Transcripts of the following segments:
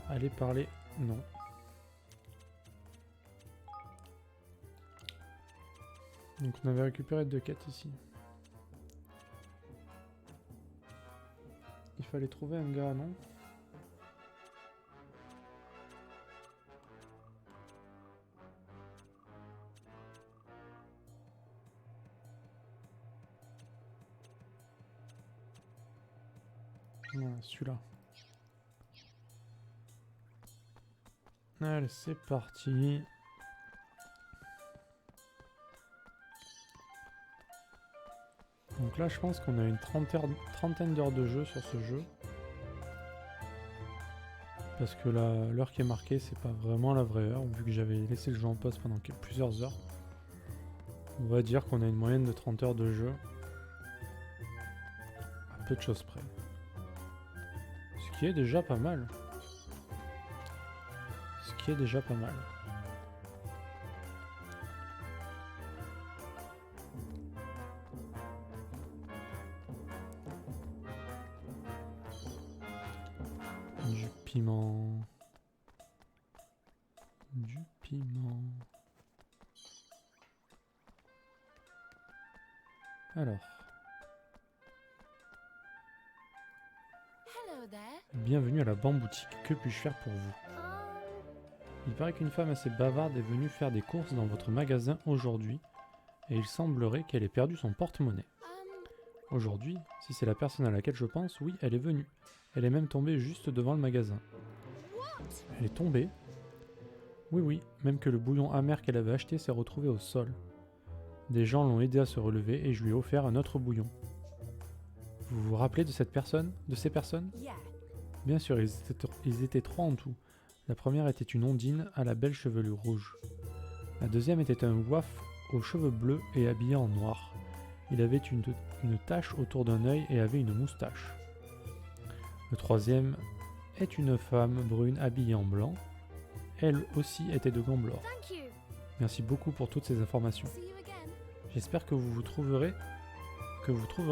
Aller parler, non. Donc on avait récupéré 2 quêtes ici. Il fallait trouver un gars, non? Voilà, celui-là. Allez, c'est parti. Donc là, je pense qu'on a une trentaine d'heures de jeu sur ce jeu. Parce que l'heure qui est marquée, c'est pas vraiment la vraie heure, vu que j'avais laissé le jeu en pause pendant plusieurs heures. On va dire qu'on a une moyenne de 30 heures de jeu. À peu de choses près. Ce qui est déjà pas mal. Ce qui est déjà pas mal. Du piment. Du piment. Alors. Bienvenue à la bamboutique. Que puis-je faire pour vous? Il paraît qu'une femme assez bavarde est venue faire des courses dans votre magasin aujourd'hui, et il semblerait qu'elle ait perdu son porte-monnaie. Aujourd'hui, si c'est la personne à laquelle je pense, oui, elle est venue. Elle est même tombée juste devant le magasin. Elle est tombée? Oui, oui, même que le bouillon amer qu'elle avait acheté s'est retrouvé au sol. Des gens l'ont aidée à se relever et je lui ai offert un autre bouillon. Vous vous rappelez de cette personne? De ces personnes? Bien sûr, ils étaient 3 en tout. La première était une ondine à la belle chevelure rouge. La deuxième était un waf aux cheveux bleus et habillé en noir. Il avait une tache autour d'un œil et avait une moustache. Le troisième est une femme brune habillée en blanc. Elle aussi était de Gamblor. Merci beaucoup pour toutes ces informations. J'espère que vous trouverez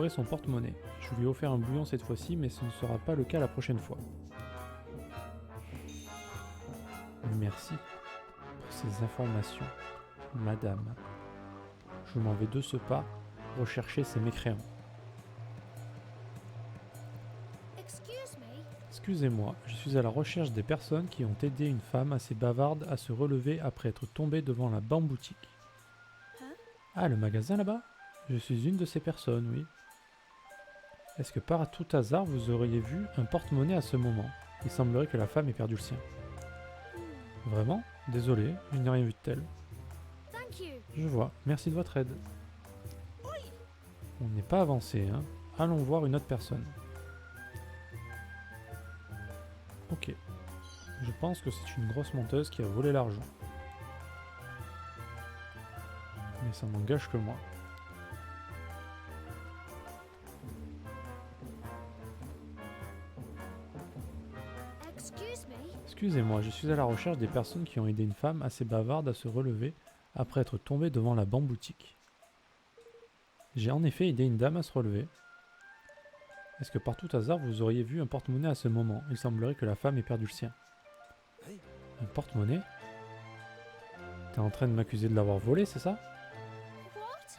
son porte-monnaie. Je lui ai offert un bouillon cette fois-ci, mais ce ne sera pas le cas la prochaine fois. Merci pour ces informations, madame. Je m'en vais de ce pas rechercher ces mécréants. Excusez-moi, je suis à la recherche des personnes qui ont aidé une femme assez bavarde à se relever après être tombée devant la bamboutique. Ah, le magasin là-bas? Je suis une de ces personnes, oui. Est-ce que par tout hasard vous auriez vu un porte-monnaie à ce moment? Il semblerait que la femme ait perdu le sien. Vraiment? Désolé, je n'ai rien vu de tel. Je vois, merci de votre aide. On n'est pas avancé, hein. Allons voir une autre personne. Ok. Je pense que c'est une grosse menteuse qui a volé l'argent. Mais ça n'engage que moi. Excusez-moi, je suis à la recherche des personnes qui ont aidé une femme assez bavarde à se relever après être tombée devant la bamboutique. J'ai en effet aidé une dame à se relever. Est-ce que par tout hasard vous auriez vu un porte-monnaie à ce moment? Il semblerait que la femme ait perdu le sien. Un porte-monnaie? T'es en train de m'accuser de l'avoir volé, c'est ça?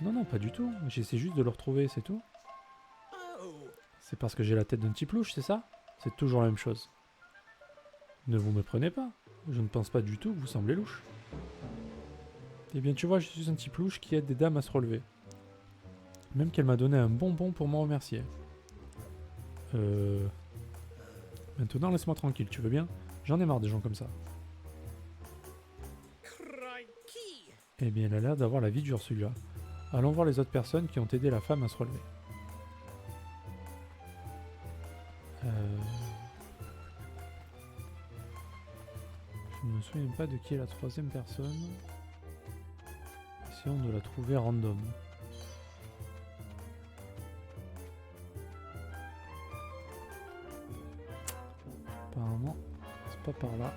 Non, non, pas du tout. J'essaie juste de le retrouver, c'est tout. C'est parce que j'ai la tête d'un petit plouche, c'est ça? C'est toujours la même chose. Ne vous méprenez pas. Je ne pense pas du tout que vous semblez louche. Eh bien, tu vois, je suis un petit plouche qui aide des dames à se relever. Même qu'elle m'a donné un bonbon pour m'en remercier. Maintenant, laisse-moi tranquille, tu veux bien? J'en ai marre des gens comme ça. Eh bien, il a l'air d'avoir la vie dure, celui-là. Allons voir les autres personnes qui ont aidé la femme à se relever. Je ne me souviens pas de qui est la troisième personne. Essayons de la trouver random. Apparemment, c'est pas par là.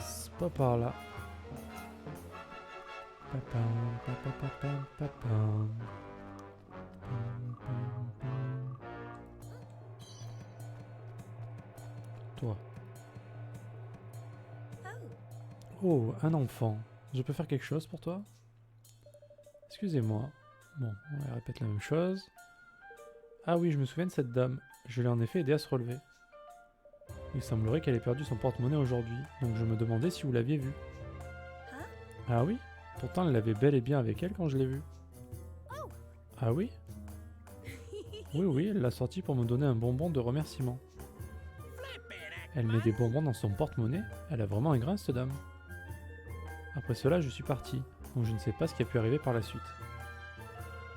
C'est pas par là. Papam, papapapam, papam. Pam, pam, pam. Toi. Oh, un enfant. Je peux faire quelque chose pour toi? Excusez-moi. Bon, on répète la même chose. Ah oui, je me souviens de cette dame. Je l'ai en effet aidée à se relever. Il semblerait qu'elle ait perdu son porte-monnaie aujourd'hui, donc je me demandais si vous l'aviez vue. Ah oui? Pourtant, elle l'avait bel et bien avec elle quand je l'ai vue. Ah oui? Oui, oui, elle l'a sorti pour me donner un bonbon de remerciement. Elle met des bonbons dans son porte-monnaie. Elle a vraiment un grain, cette dame. Après cela, je suis parti, donc je ne sais pas ce qui a pu arriver par la suite.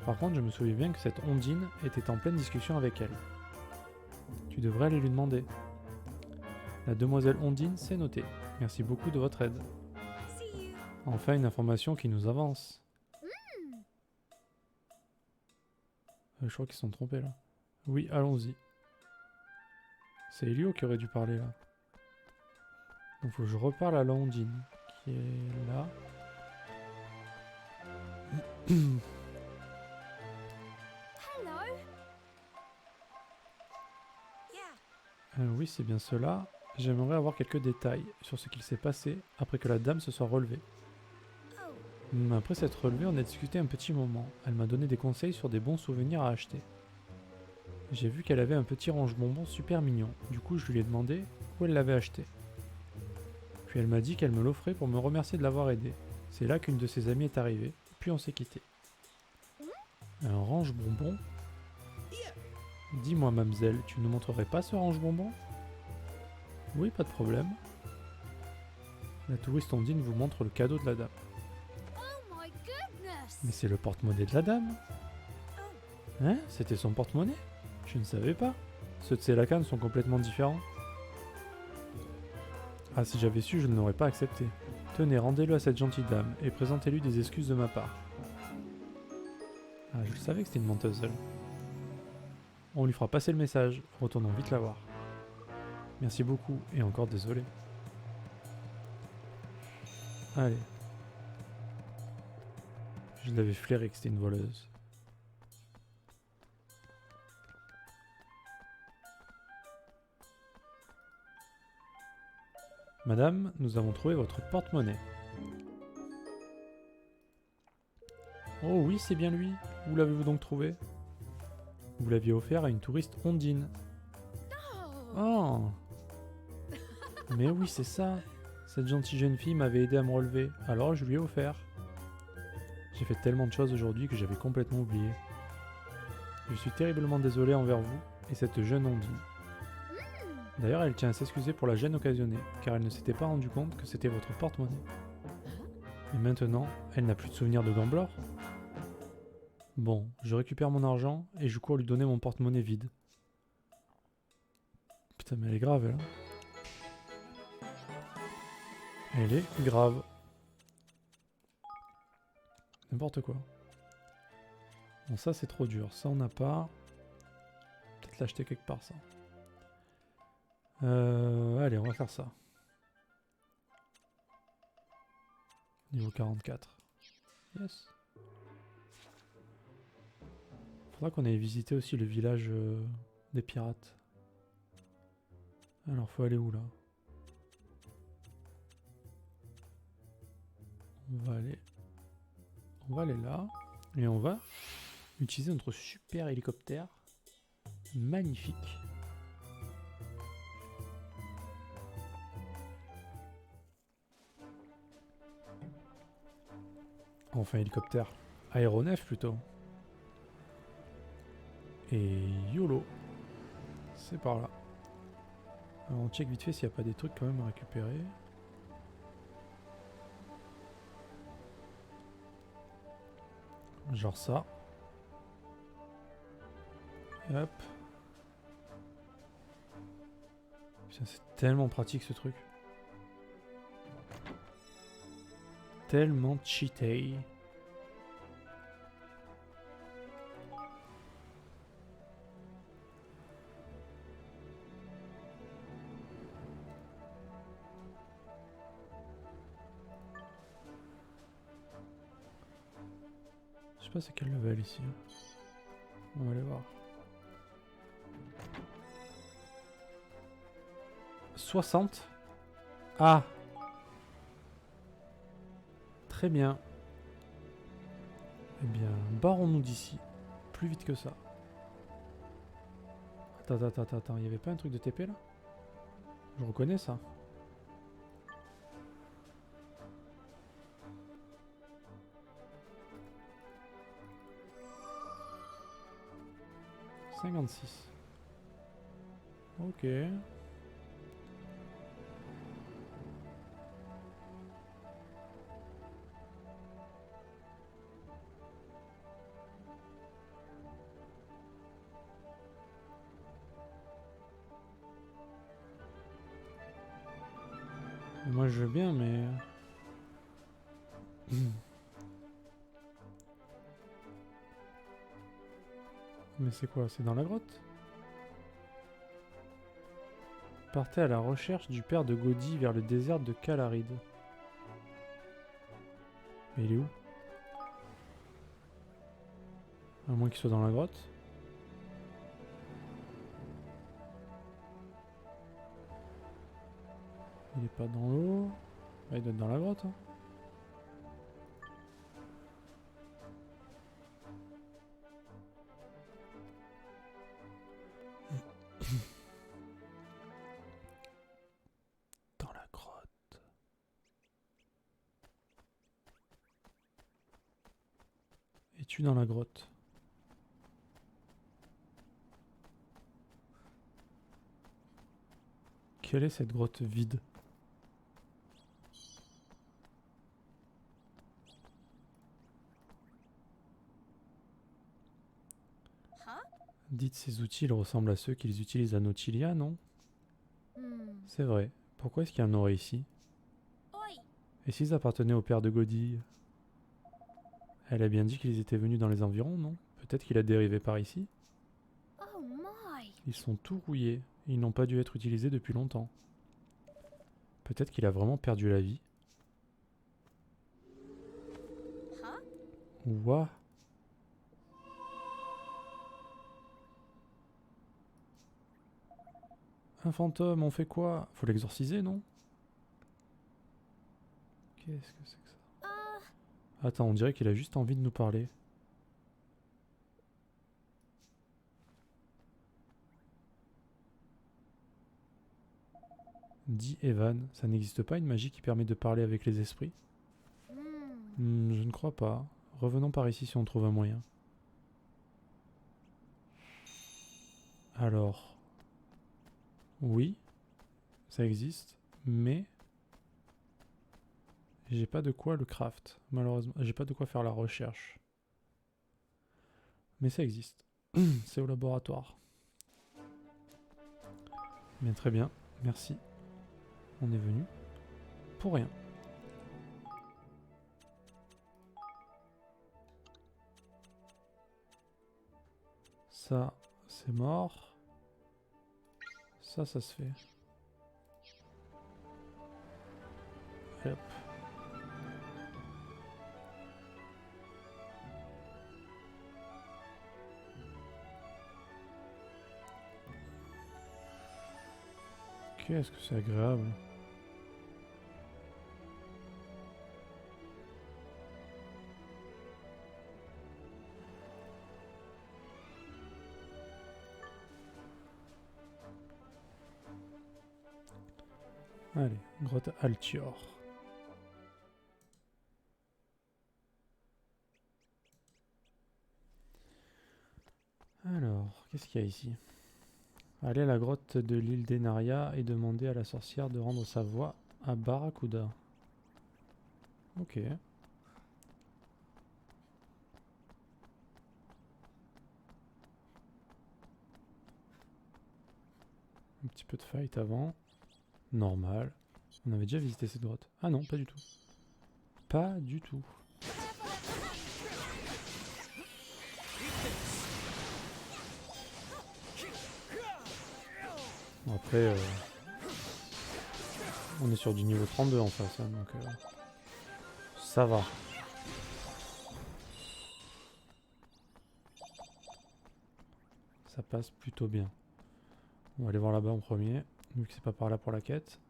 Par contre, je me souviens bien que cette Ondine était en pleine discussion avec elle. Tu devrais aller lui demander. La demoiselle Ondine, c'est noté. Merci beaucoup de votre aide. Enfin, une information qui nous avance. Je crois qu'ils se sont trompés là. Oui, allons-y. C'est Elio qui aurait dû parler là. Donc faut que je reparle à la Ondine, qui est là. Oui, c'est bien cela. J'aimerais avoir quelques détails sur ce qu'il s'est passé après que la dame se soit relevée. Après s'être relevée, on a discuté un petit moment. Elle m'a donné des conseils sur des bons souvenirs à acheter. J'ai vu qu'elle avait un petit range-bonbon super mignon. Du coup, je lui ai demandé où elle l'avait acheté. Puis elle m'a dit qu'elle me l'offrait pour me remercier de l'avoir aidé. C'est là qu'une de ses amies est arrivée, puis on s'est quitté. Un range-bonbon? Dis-moi, mademoiselle, tu ne montrerais pas ce range-bonbon? Oui, pas de problème. La touriste Ondine vous montre le cadeau de la dame. Mais c'est le porte-monnaie de la dame. Hein? C'était son porte-monnaie? Je ne savais pas. Ceux de ces lacanes sont complètement différents. Ah, si j'avais su, je ne l'aurais pas accepté. Tenez, rendez-le à cette gentille dame et présentez-lui des excuses de ma part. Ah, je le savais que c'était une menteuse, elle. On lui fera passer le message. Retournons vite la voir. Merci beaucoup et encore désolé. Allez. Je l'avais flairé que c'était une voleuse. Madame, nous avons trouvé votre porte-monnaie. Oh oui, c'est bien lui. Où l'avez-vous donc trouvé? Vous l'aviez offert à une touriste Ondine. Oh! Mais oui, c'est ça. Cette gentille jeune fille m'avait aidé à me relever, alors je lui ai offert. J'ai fait tellement de choses aujourd'hui que j'avais complètement oublié. Je suis terriblement désolé envers vous et cette jeune Ondine. D'ailleurs, elle tient à s'excuser pour la gêne occasionnée, car elle ne s'était pas rendue compte que c'était votre porte-monnaie. Et maintenant, elle n'a plus de souvenir de Gamblor? Bon, je récupère mon argent et je cours lui donner mon porte-monnaie vide. Putain, mais elle est grave, elle. Elle est grave. N'importe quoi. Bon, ça, c'est trop dur. Ça, on n'a pas. Peut-être l'acheter quelque part, ça. Allez, on va faire ça. Niveau 44. Yes. Faudra qu'on aille visiter aussi le village des pirates. Alors, faut aller où, là? On va aller là. Et on va utiliser notre super hélicoptère. Magnifique. Enfin, hélicoptère. Aéronef, plutôt. Et YOLO. C'est par là. Alors on check vite fait s'il n'y a pas des trucs quand même à récupérer. Genre ça. Et hop. Putain, c'est tellement pratique ce truc. Tellement cheaté. Je sais pas c'est quel level ici. On va aller voir. 60. Ah. Très bien. Eh bien, barrons-nous d'ici. Plus vite que ça. Attends. Il y avait pas un truc de TP là? Je reconnais ça. « 56. Ok. Moi je veux bien, mais... Mais c'est quoi? C'est dans la grotte? Partez à la recherche du père de Gaudi vers le désert de Calaride. Mais il est où? À moins qu'il soit dans la grotte. Il est pas dans l'eau. Bah, il doit être dans la grotte. Hein. Dans la grotte. Es-tu dans la grotte? Quelle est cette grotte vide? Dites ces outils, ils ressemblent à ceux qu'ils utilisent à Nautilia, non? C'est vrai. Pourquoi est-ce qu'il y en aurait ici? Et s'ils appartenaient au père de Gaudi? Elle a bien dit qu'ils étaient venus dans les environs, non? Peut-être qu'il a dérivé par ici? Ils sont tout rouillés. Ils n'ont pas dû être utilisés depuis longtemps. Peut-être qu'il a vraiment perdu la vie. Ouah. Un fantôme, on fait quoi? Faut l'exorciser, non? Qu'est-ce que c'est que ça? Attends, on dirait qu'il a juste envie de nous parler. Dit Evan, ça n'existe pas une magie qui permet de parler avec les esprits? Je ne crois pas. Revenons par ici si on trouve un moyen. Alors... Oui, ça existe, mais... J'ai pas de quoi le craft, malheureusement. J'ai pas de quoi faire la recherche. Mais ça existe. C'est au laboratoire. Bien, très bien. Merci. On est venu. Pour rien. Ça, c'est mort. Ça se fait. Hop. Qu'est-ce que c'est agréable. Allez, grotte Altior. Alors, qu'est-ce qu'il y a ici? Allez à la grotte de l'île d'Enaria et demandez à la sorcière de rendre sa voix à Barracuda. Ok. Un petit peu de fight avant. Normal. On avait déjà visité cette grotte. Ah non, pas du tout. Pas du tout. Bon, après, on est sur du niveau 32 en face, hein, donc ça va. Ça passe plutôt bien. On va aller voir là-bas en premier, vu que c'est pas par là pour la quête.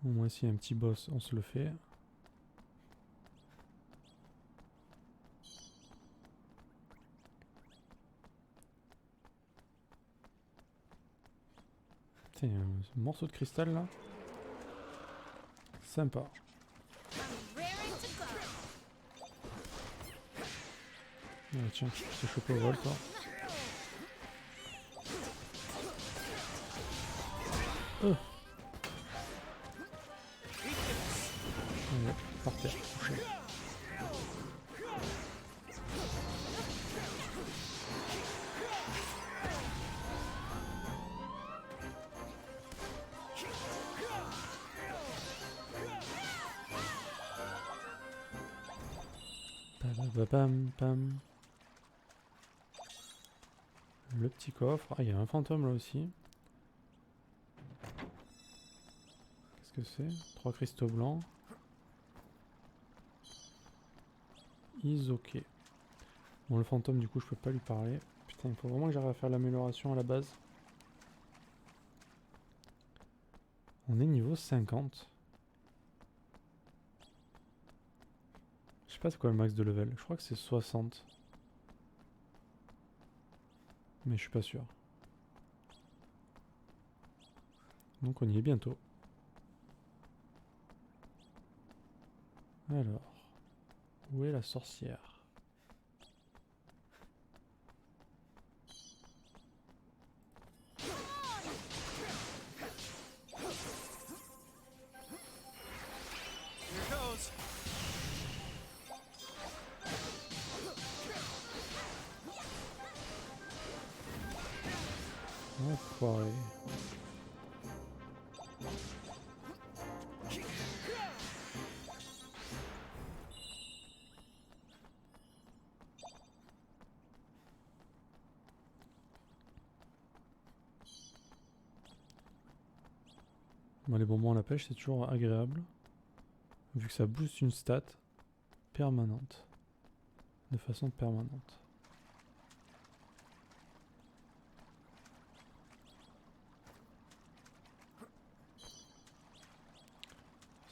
Au moins s'il y a un petit boss, on se le fait. Tiens, un morceau de cristal là. Sympa. Ah, tiens, je te chope au vol toi. Allez, par terre, couché. Pam, pam. Le petit coffre. Ah, il y a un fantôme là aussi. Qu'est-ce que c'est? 3 cristaux blancs. Is ok. Bon, le fantôme, du coup, je peux pas lui parler. Putain, il faut vraiment que j'arrive à faire l'amélioration à la base. On est niveau 50. Je sais pas c'est quoi le max de level. Je crois que c'est 60. Mais je suis pas sûr. Donc on y est bientôt. Alors, où est la sorcière? Enfoiré. Bon, les bonbons à la pêche, c'est toujours agréable. Vu que ça booste une stat permanente. De façon permanente.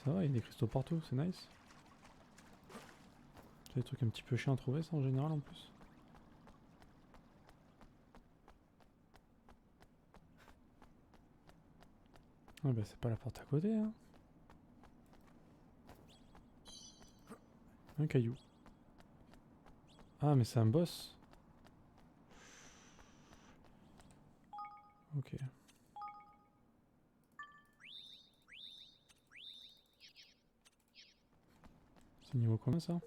Ça va, il y a des cristaux partout, c'est nice. C'est des trucs un petit peu chiants à trouver, ça en général en plus. Ah bah c'est pas la porte à côté, hein. Un caillou. Ah mais c'est un boss. Ok. C'est niveau combien ça?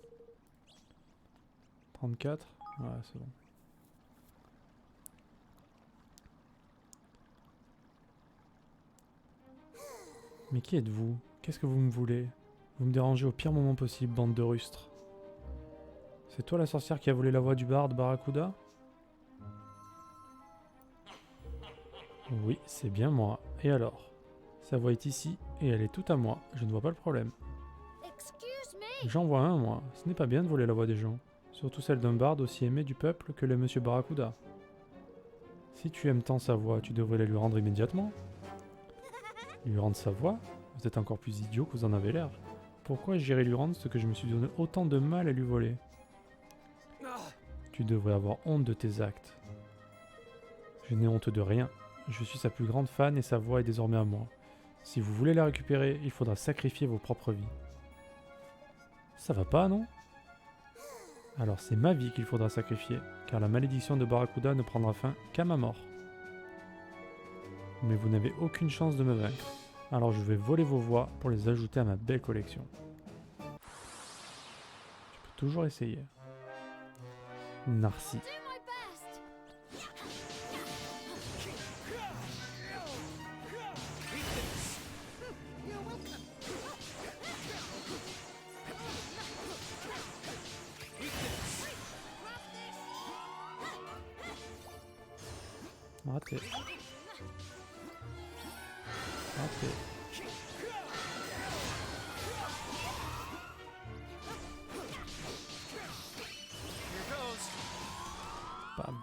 34? Ouais, c'est bon. Mais qui êtes-vous? Qu'est-ce que vous me voulez? Vous me dérangez au pire moment possible, bande de rustres. C'est toi la sorcière qui a volé la voix du barde Barracuda? Oui, c'est bien moi. Et alors? Sa voix est ici, et elle est toute à moi. Je ne vois pas le problème. J'en vois un, moi. Ce n'est pas bien de voler la voix des gens. Surtout celle d'un barde aussi aimé du peuple que le monsieur Barracuda. Si tu aimes tant sa voix, tu devrais la lui rendre immédiatement. Lui rendre sa voix? Vous êtes encore plus idiot que vous en avez l'air. Pourquoi j'irais lui rendre ce que je me suis donné autant de mal à lui voler? Tu devrais avoir honte de tes actes. Je n'ai honte de rien. Je suis sa plus grande fan et sa voix est désormais à moi. Si vous voulez la récupérer, il faudra sacrifier vos propres vies. Ça va pas, non? Alors c'est ma vie qu'il faudra sacrifier, car la malédiction de Barracuda ne prendra fin qu'à ma mort. Mais vous n'avez aucune chance de me vaincre. Alors je vais voler vos voix pour les ajouter à ma belle collection. Tu peux toujours essayer. Narcy. Raté. Raté. Bam.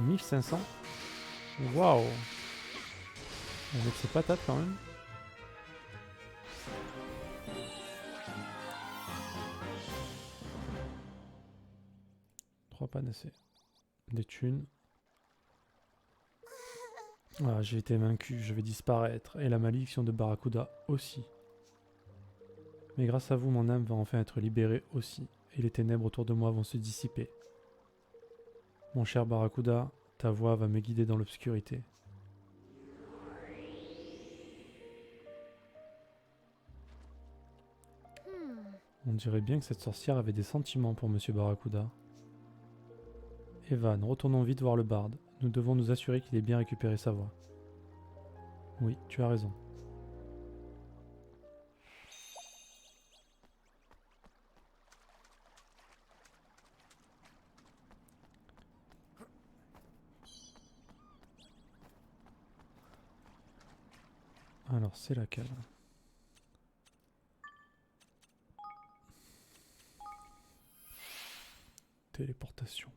1500. Waouh. On met ses patates quand même. Trois panassés. Des thunes. Ah, j'ai été vaincu, je vais disparaître. Et la malédiction de Barracuda aussi. Mais grâce à vous, mon âme va enfin être libérée aussi. Et les ténèbres autour de moi vont se dissiper. Mon cher Barracuda, ta voix va me guider dans l'obscurité. On dirait bien que cette sorcière avait des sentiments pour Monsieur Barracuda. Evan, retournons vite voir le barde. Nous devons nous assurer qu'il ait bien récupéré sa voix. Oui, tu as raison. Alors, c'est laquelle? Téléportation.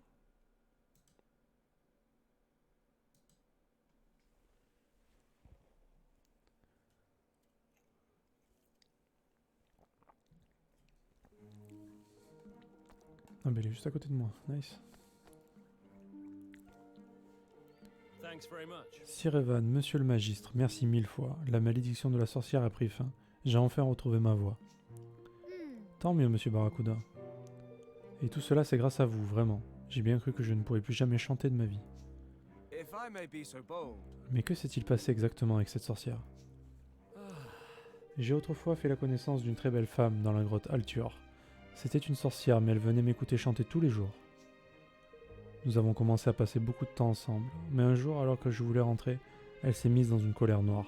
Ah bah il est juste à côté de moi, nice. Sir Evan, monsieur le magistre, merci mille fois. La malédiction de la sorcière a pris fin. J'ai enfin retrouvé ma voix. Tant mieux, monsieur Barracuda. Et tout cela, c'est grâce à vous, vraiment. J'ai bien cru que je ne pourrais plus jamais chanter de ma vie. Mais que s'est-il passé exactement avec cette sorcière? J'ai autrefois fait la connaissance d'une très belle femme dans la grotte Altior. C'était une sorcière, mais elle venait m'écouter chanter tous les jours. Nous avons commencé à passer beaucoup de temps ensemble, mais un jour, alors que je voulais rentrer, elle s'est mise dans une colère noire.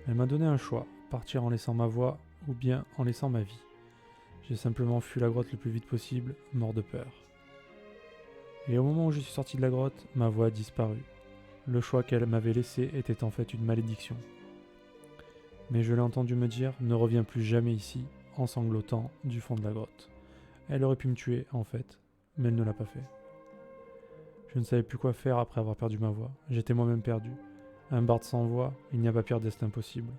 Elle m'a donné un choix, partir en laissant ma voix ou bien en laissant ma vie. J'ai simplement fui la grotte le plus vite possible, mort de peur. Et au moment où je suis sorti de la grotte, ma voix a disparu. Le choix qu'elle m'avait laissé était en fait une malédiction. Mais je l'ai entendu me dire « Ne reviens plus jamais ici », en sanglotant du fond de la grotte. Elle aurait pu me tuer, en fait, mais elle ne l'a pas fait. Je ne savais plus quoi faire après avoir perdu ma voix. J'étais moi-même perdu. Un barde sans voix, il n'y a pas pire destin possible.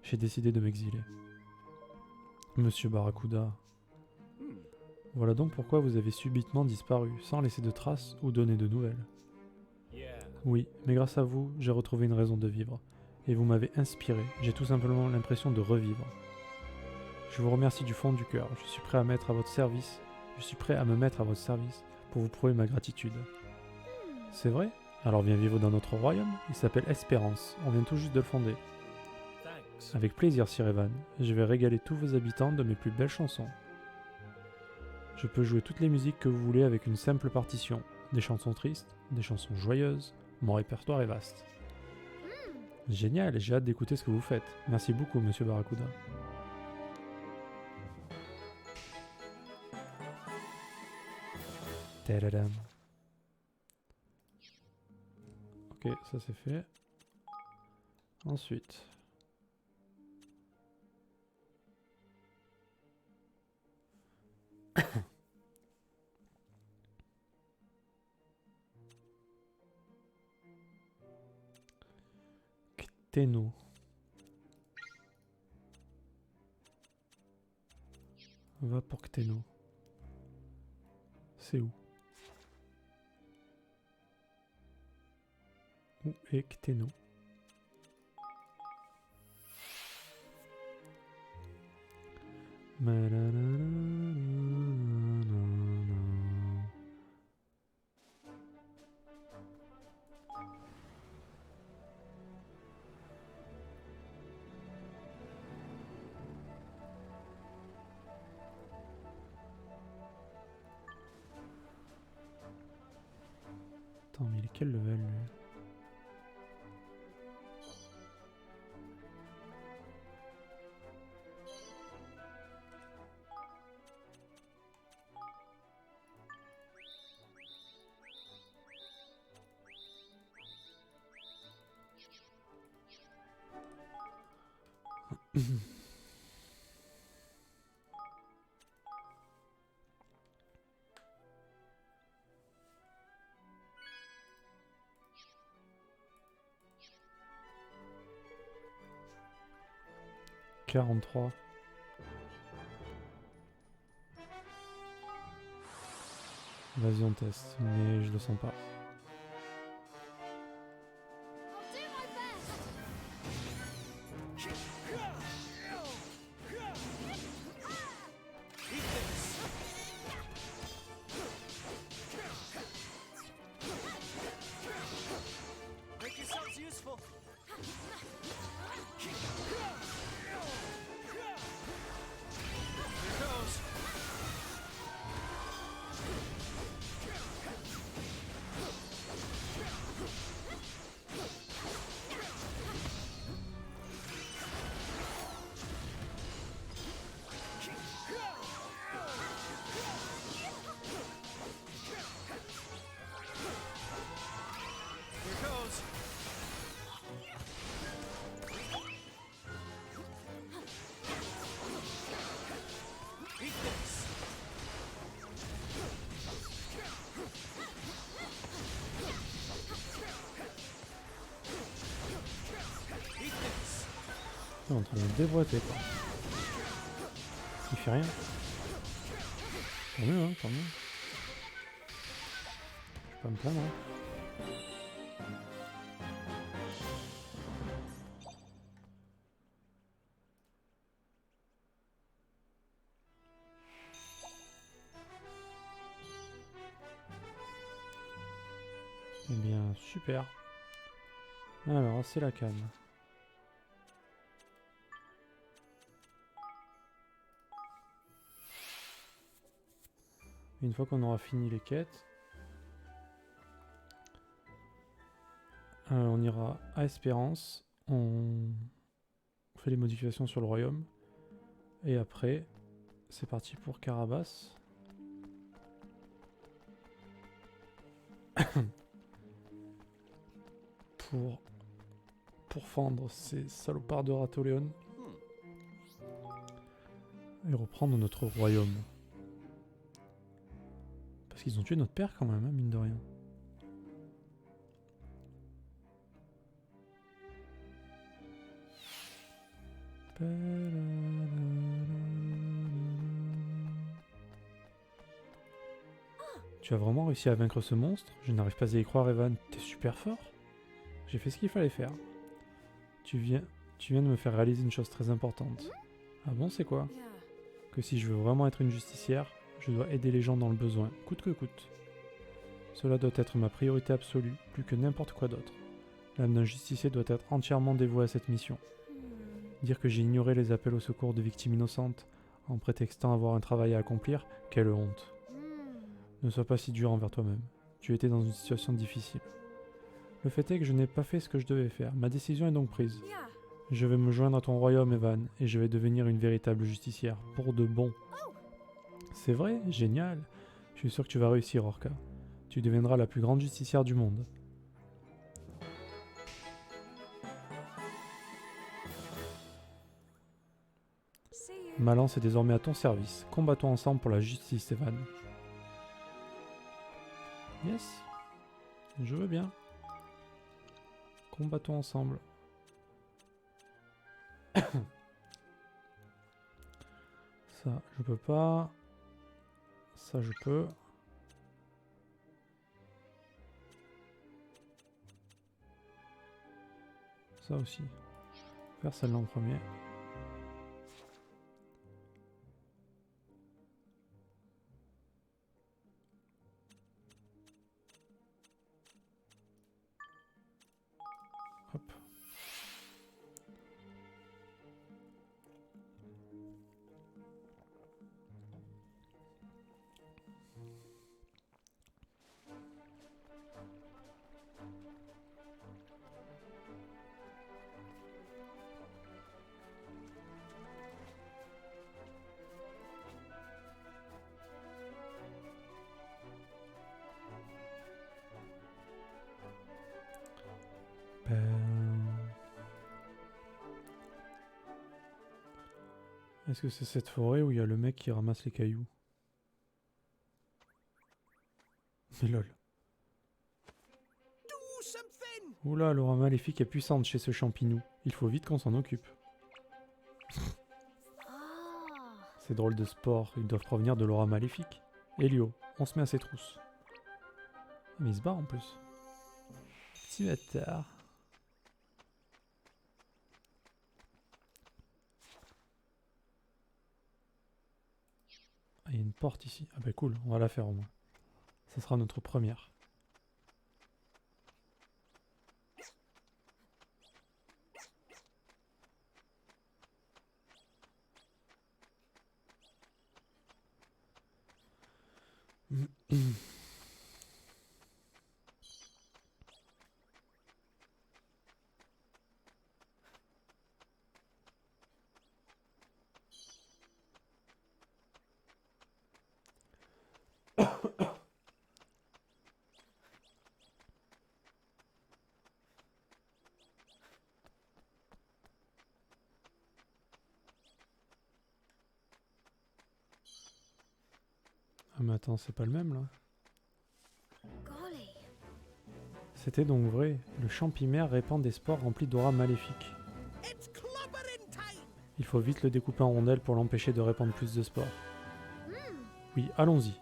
J'ai décidé de m'exiler. Monsieur Barracuda. Voilà donc pourquoi vous avez subitement disparu, sans laisser de traces ou donner de nouvelles. Oui, mais grâce à vous, j'ai retrouvé une raison de vivre. Et vous m'avez inspiré, j'ai tout simplement l'impression de revivre. Je vous remercie du fond du cœur, je suis prêt à mettre à votre service, pour vous prouver ma gratitude. C'est vrai? Alors viens vivre dans notre royaume, il s'appelle Espérance, on vient tout juste de le fonder. Avec plaisir, Sir Evan, je vais régaler tous vos habitants de mes plus belles chansons. Je peux jouer toutes les musiques que vous voulez avec une simple partition, des chansons tristes, des chansons joyeuses, mon répertoire est vaste. Génial, j'ai hâte d'écouter ce que vous faites. Merci beaucoup, monsieur Barracuda. Tadadam. Ok, ça c'est fait. Ensuite. Cténo. Va pour Cténo. C'est où? Où est Cténo? Attends, mais il est quel level lui? 43. Vas-y, on teste, mais je le sens pas. On est en train de le déboîter quoi. Il fait rien. Tant mieux hein, tant mieux. Je vais pas me plaindre hein. Eh bien super. Alors c'est la canne. Une fois qu'on aura fini les quêtes, on ira à Espérance, on fait les modifications sur le royaume, et après, c'est parti pour Carabas. pour fendre ces salopards de Ratoléon et reprendre notre royaume. Parce qu'ils ont tué notre père quand même, hein, mine de rien. Tu as vraiment réussi à vaincre ce monstre? Je n'arrive pas à y croire, Evan. T'es super fort. J'ai fait ce qu'il fallait faire. Tu viens de me faire réaliser une chose très importante. Ah bon, c'est quoi? Que si je veux vraiment être une justicière, je dois aider les gens dans le besoin, coûte que coûte. Cela doit être ma priorité absolue, plus que n'importe quoi d'autre. L'âme d'un justicier doit être entièrement dévouée à cette mission. Dire que j'ai ignoré les appels au secours de victimes innocentes, en prétextant avoir un travail à accomplir, quelle honte. Ne sois pas si dur envers toi-même. Tu étais dans une situation difficile. Le fait est que je n'ai pas fait ce que je devais faire. Ma décision est donc prise. Je vais me joindre à ton royaume, Evan, et je vais devenir une véritable justicière, pour de bon. C'est vrai, génial. Je suis sûr que tu vas réussir, Orca. Tu deviendras la plus grande justicière du monde. Ma lance est désormais à ton service. Combattons ensemble pour la justice, Evan. Yes. Je veux bien. Combattons ensemble. Ça, je peux pas. Ça, je peux. Ça aussi. Faire celle-là en premier. Hop. Est-ce que c'est cette forêt où il y a le mec qui ramasse les cailloux? Mais lol. Oula, l'aura maléfique est puissante chez ce champinou. Il faut vite qu'on s'en occupe. Ces drôles de sports, ils doivent provenir de l'aura maléfique. Elio, on se met à ses trousses. Mais il se barre en plus. Petit bâtard. Ah, il y a une porte ici. Ah bah cool, on va la faire au moins. Ça sera notre première. Ah mais attends, c'est pas le même là. C'était donc vrai, le champimère répand des spores remplis d'aura maléfique. Il faut vite le découper en rondelles pour l'empêcher de répandre plus de spores. Oui, allons-y.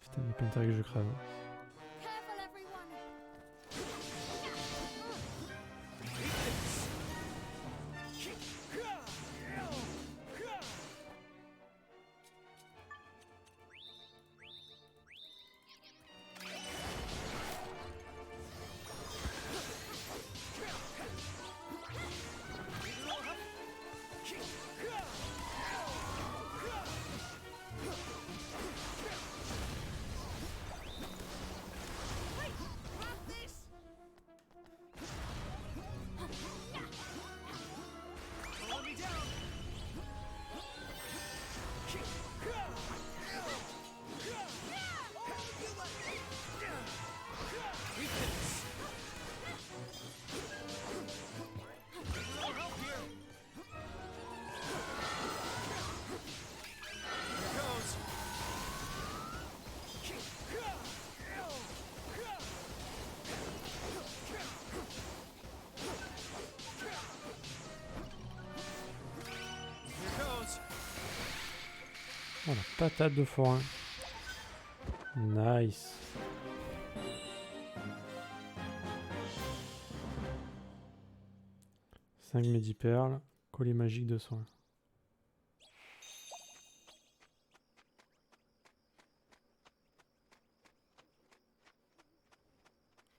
Putain, il n'y a pas intérêt que je crève. Voilà, patate de forain. Nice. Cinq médiperles, collier magique de soin.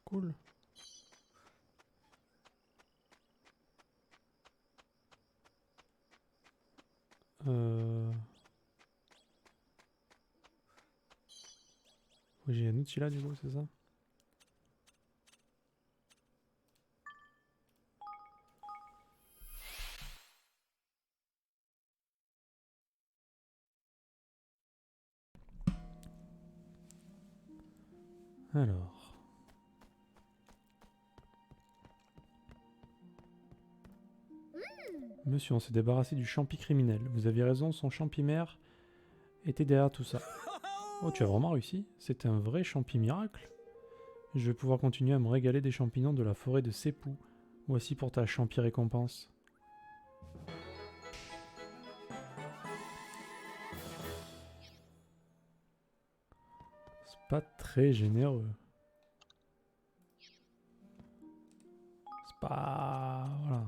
Cool. Oui, j'ai un outil là du coup, c'est ça? Alors. Monsieur, on s'est débarrassé du champi criminel. Vous aviez raison, son champimère était derrière tout ça. Oh, tu as vraiment réussi? C'était un vrai champi miracle? Je vais pouvoir continuer à me régaler des champignons de la forêt de Sepou. Voici pour ta champi récompense. C'est pas très généreux. C'est pas... Voilà.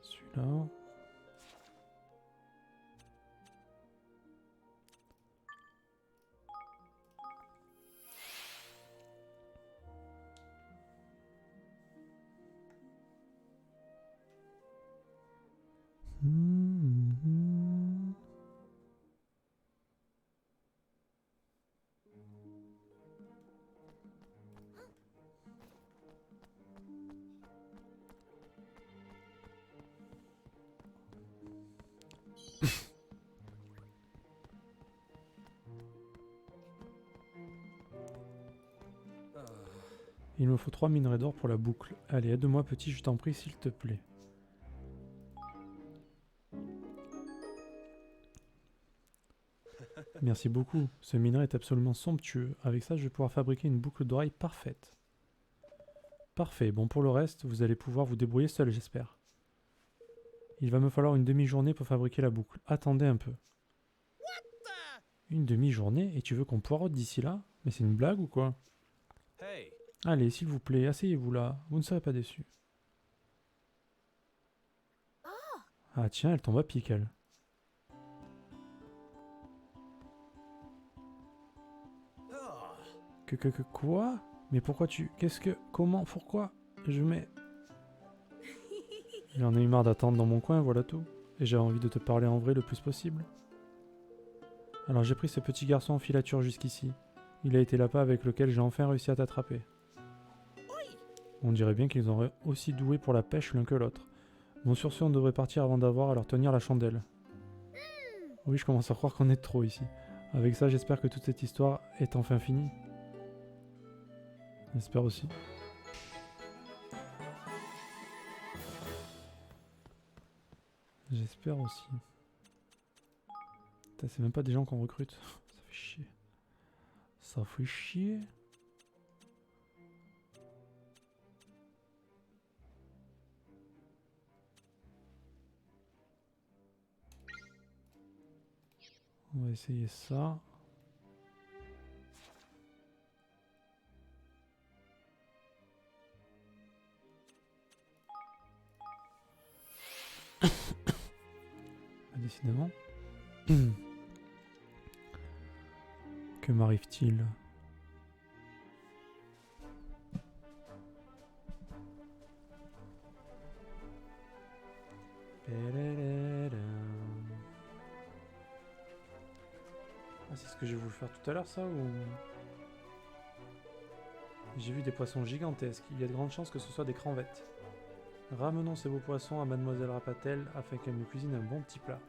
Celui-là... Il me faut 3 minerais d'or pour la boucle. Allez, aide-moi petit, je t'en prie, s'il te plaît. Merci beaucoup. Ce minerai est absolument somptueux. Avec ça, je vais pouvoir fabriquer une boucle d'oreille parfaite. Parfait. Bon, pour le reste, vous allez pouvoir vous débrouiller seul, j'espère. Il va me falloir une demi-journée pour fabriquer la boucle. Attendez un peu. Une demi-journée? Et tu veux qu'on poireaute d'ici là? Mais c'est une blague ou quoi? Allez, s'il vous plaît, asseyez-vous là. Vous ne serez pas déçus. Ah tiens, elle tombe à pic, elle. Quoi? Mais pourquoi tu... Qu'est-ce que... Comment? Pourquoi? Je mets... J'en ai eu marre d'attendre dans mon coin, voilà tout. Et j'avais envie de te parler en vrai le plus possible. Alors j'ai pris ce petit garçon en filature jusqu'ici. Il a été l'appât avec lequel j'ai enfin réussi à t'attraper. On dirait bien qu'ils sont aussi doués pour la pêche l'un que l'autre. Bon, sur ce, on devrait partir avant d'avoir à leur tenir la chandelle. Oui, je commence à croire qu'on est trop ici. Avec ça, j'espère que toute cette histoire est enfin finie. J'espère aussi. J'espère aussi. Putain, c'est même pas des gens qu'on recrute. Ça fait chier. Ça fait chier. On va essayer ça. Décidément. Que m'arrive-t-il? Ah, c'est ce que j'ai voulu faire tout à l'heure, ça, ou... J'ai vu des poissons gigantesques. Il y a de grandes chances que ce soit des crevettes. Ramenons ces beaux poissons à Mademoiselle Rapatel afin qu'elle nous cuisine un bon petit plat.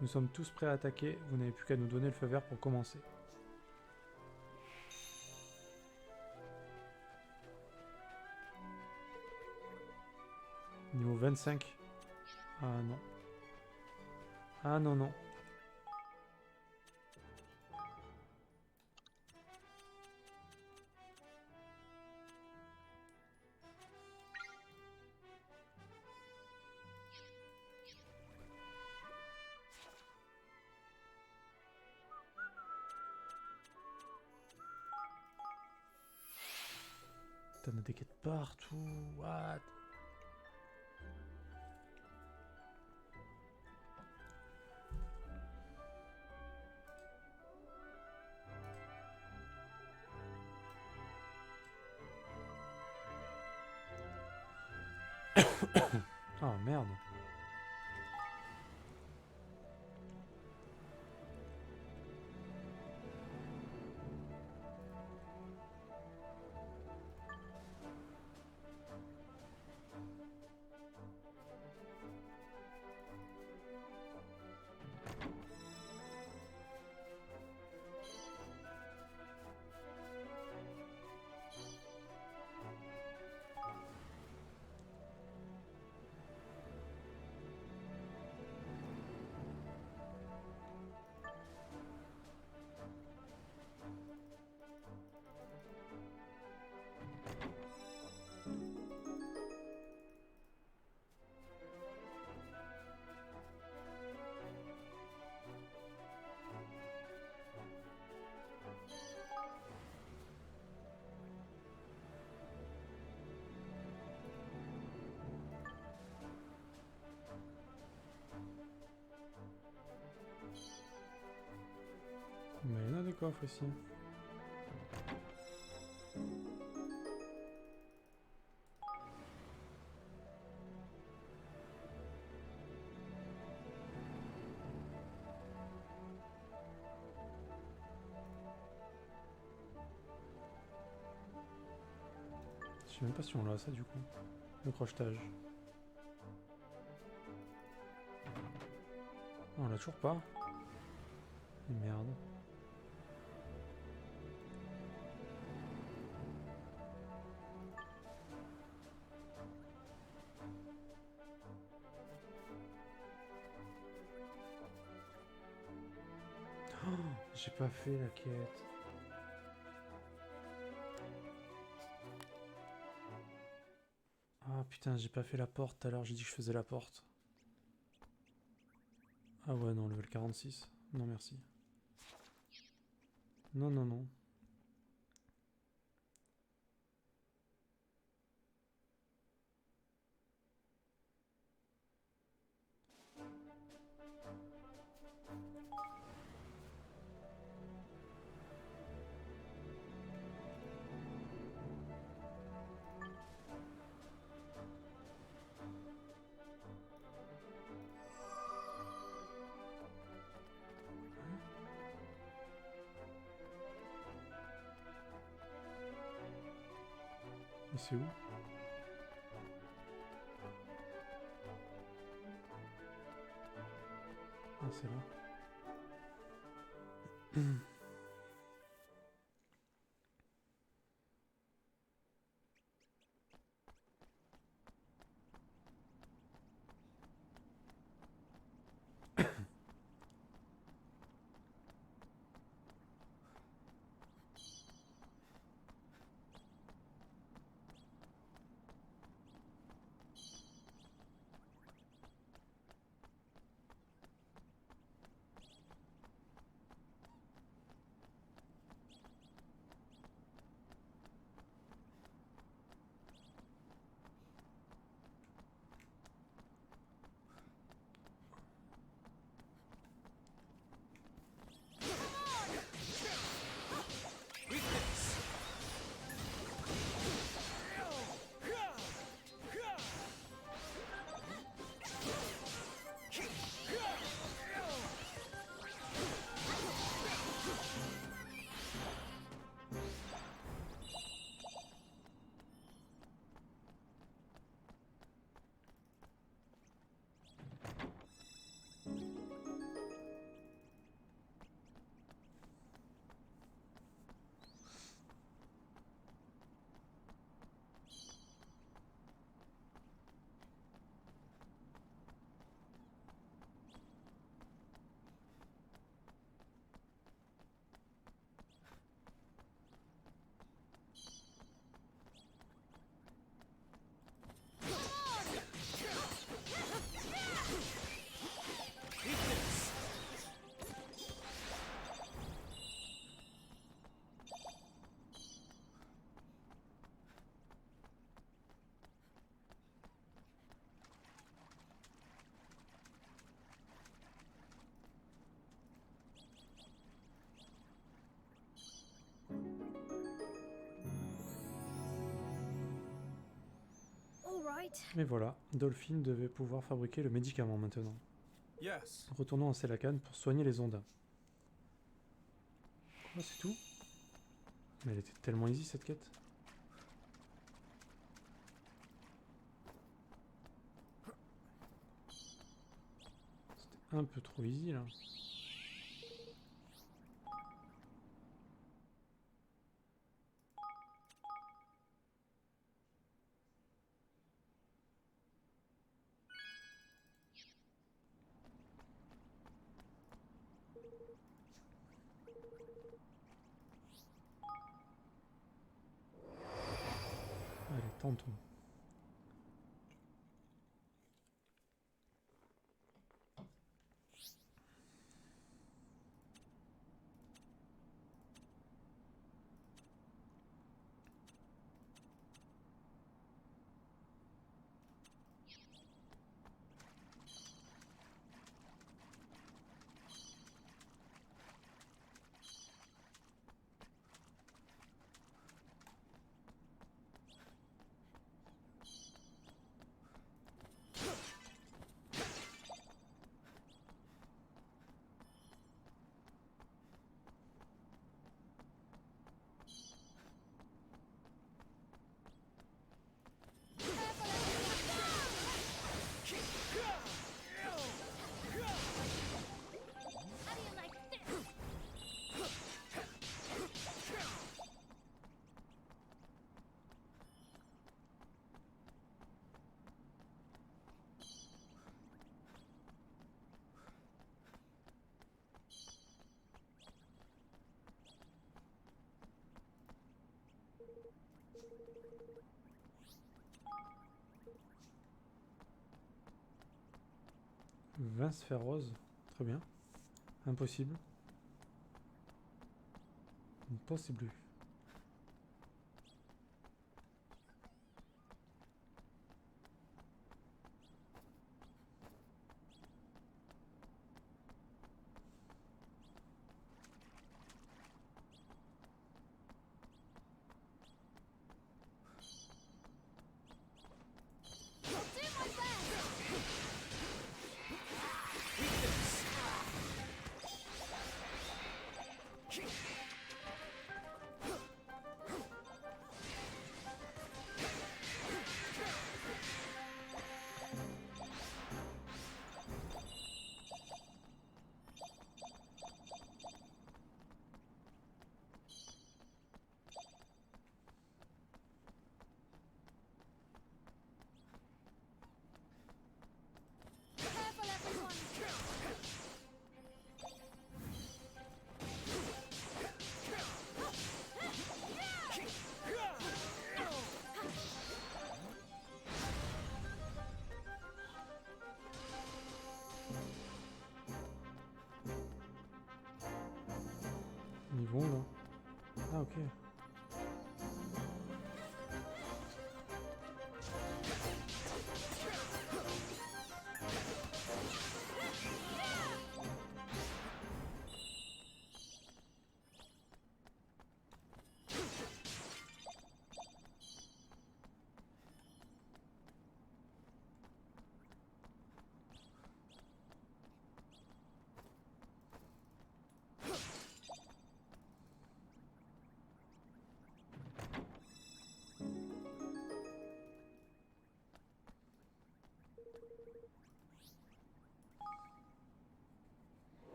Nous sommes tous prêts à attaquer, vous n'avez plus qu'à nous donner le feu vert pour commencer. Niveau 25. Ah non. Ah non, non. T'en as des quêtes partout. What? Oh merde. Mais il y en a des coffres ici. Je sais même pas si on l'a ça du coup. Le crochetage. Oh, on l'a toujours pas. Et merde. J'ai pas fait la quête. Ah putain, j'ai pas fait la porte tout à l'heure, j'ai dit que je faisais la porte. Ah ouais, non, level 46. Non, merci. Non, non, non. Et c'est où? Ah, c'est là. Et voilà, Dolphin devait pouvoir fabriquer le médicament maintenant. Yes. Retournons à Selacan pour soigner les Ondins. Quoi, c'est tout? Mais elle était tellement easy cette quête. C'était un peu trop easy là. Allez, tentons. 20 sphères roses. Très bien. Impossible. Impossible. Ils vont là. Ah ok.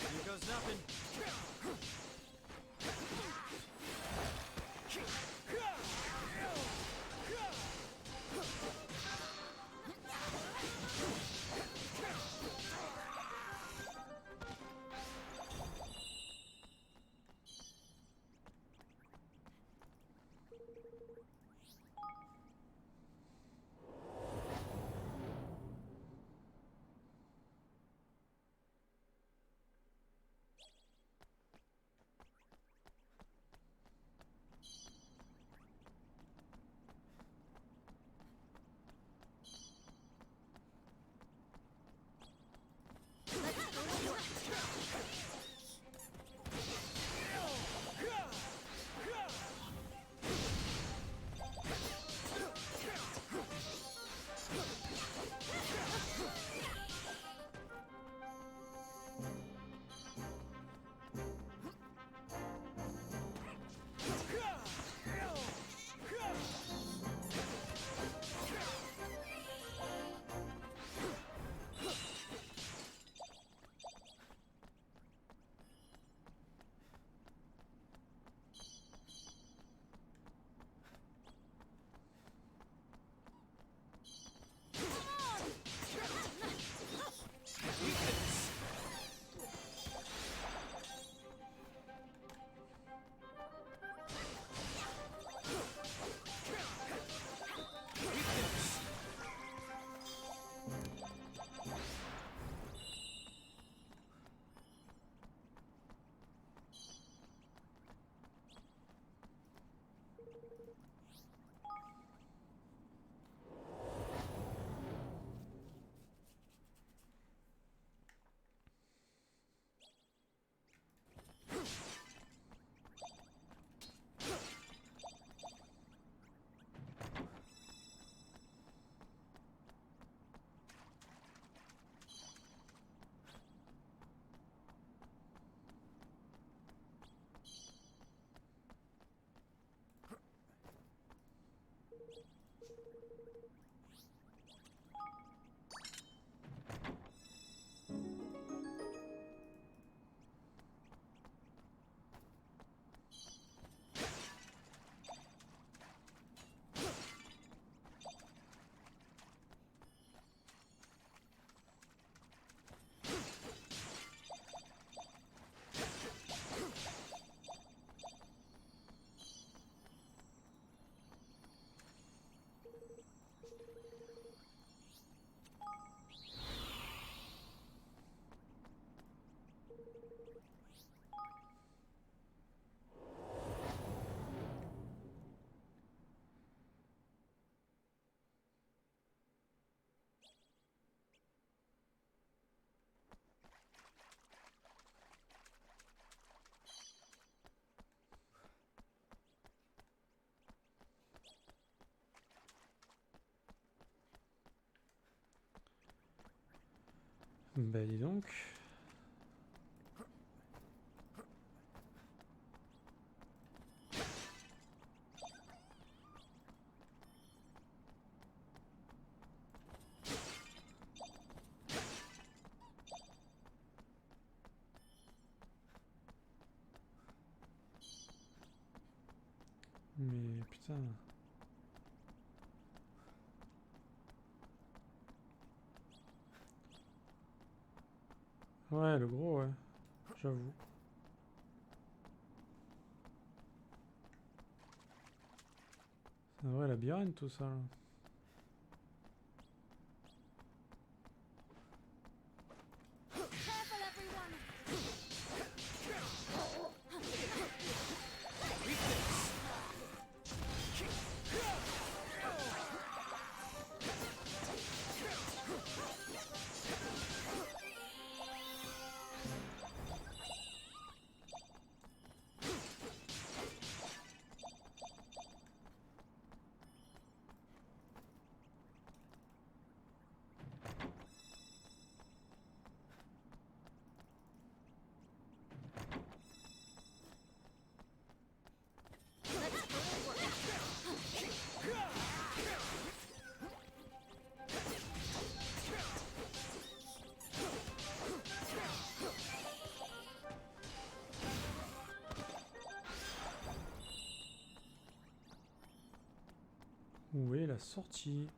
Here goes nothing. Bah dis donc. Mais putain. Ouais, le gros, ouais. J'avoue. C'est un vrai labyrinthe tout ça. Là. Où est la sortie?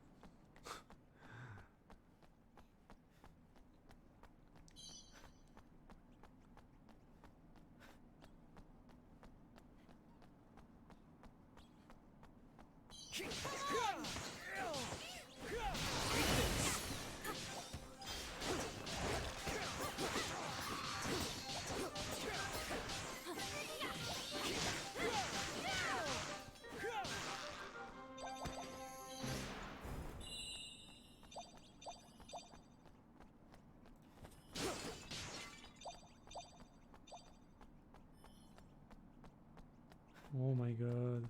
Oh my god.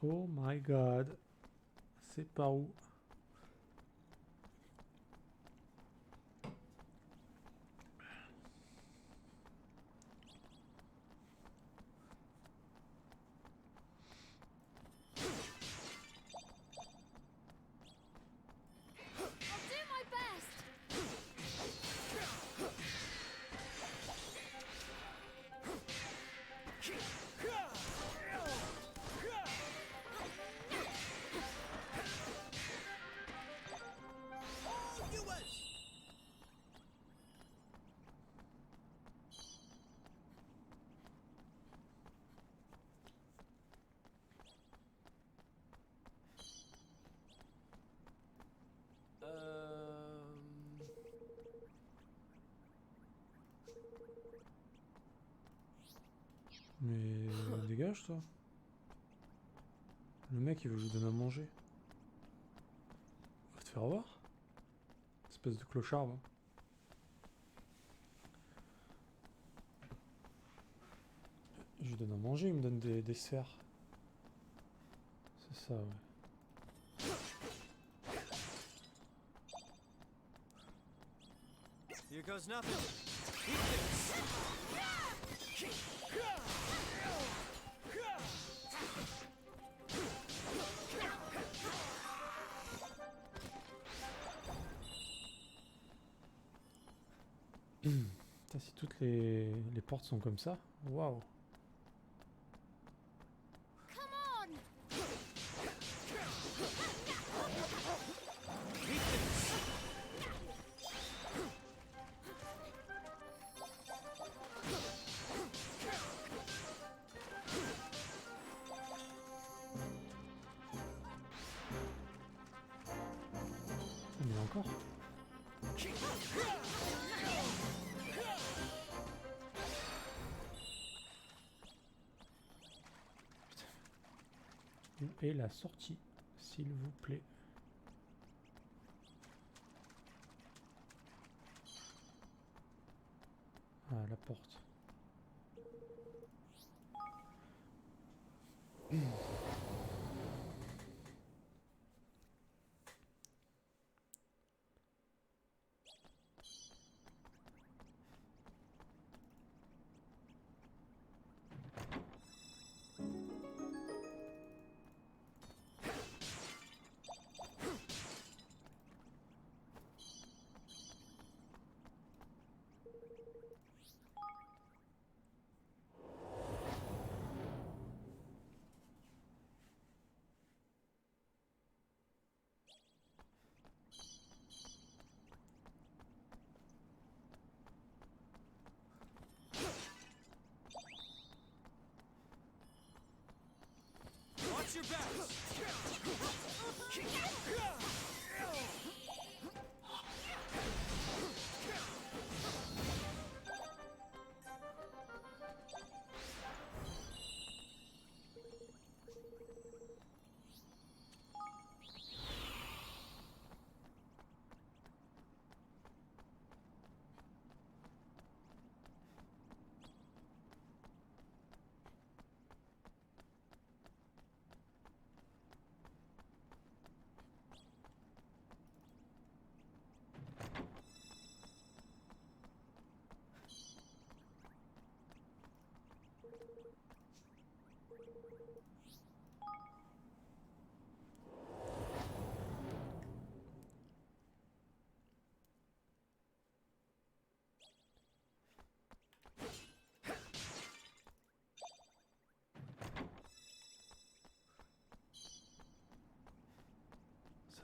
Oh my god. C'est par où? Mais dégage toi. Le mec il veut que je lui donne à manger. Va te faire voir. Espèce de clochard va. Je lui donne à manger, il me donne des sphères. C'est ça ouais. Here goes nothing. Putain, si toutes les portes sont comme ça, waouh. Mais encore. Où est la sortie, s'il vous plaît? Ah, la porte.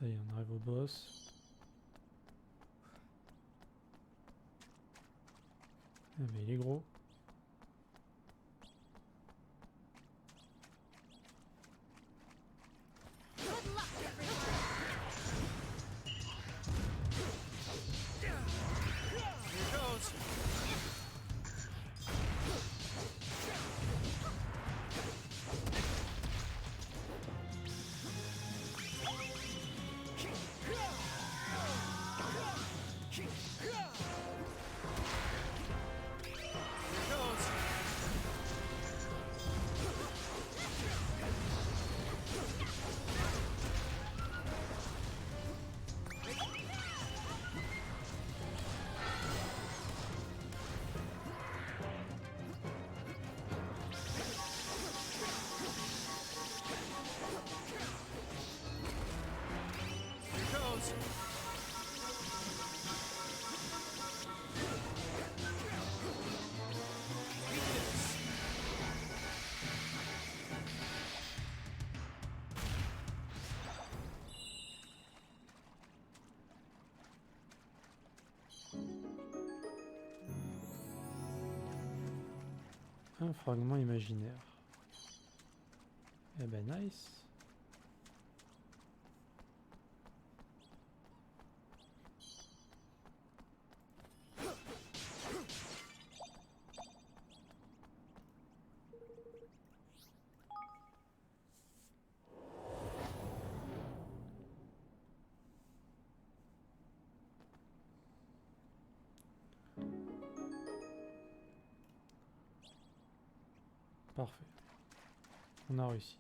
Ça y est, on arrive au boss. Ah mais il est gros. Un fragment imaginaire. Eh ben nice. Parfait. On a réussi.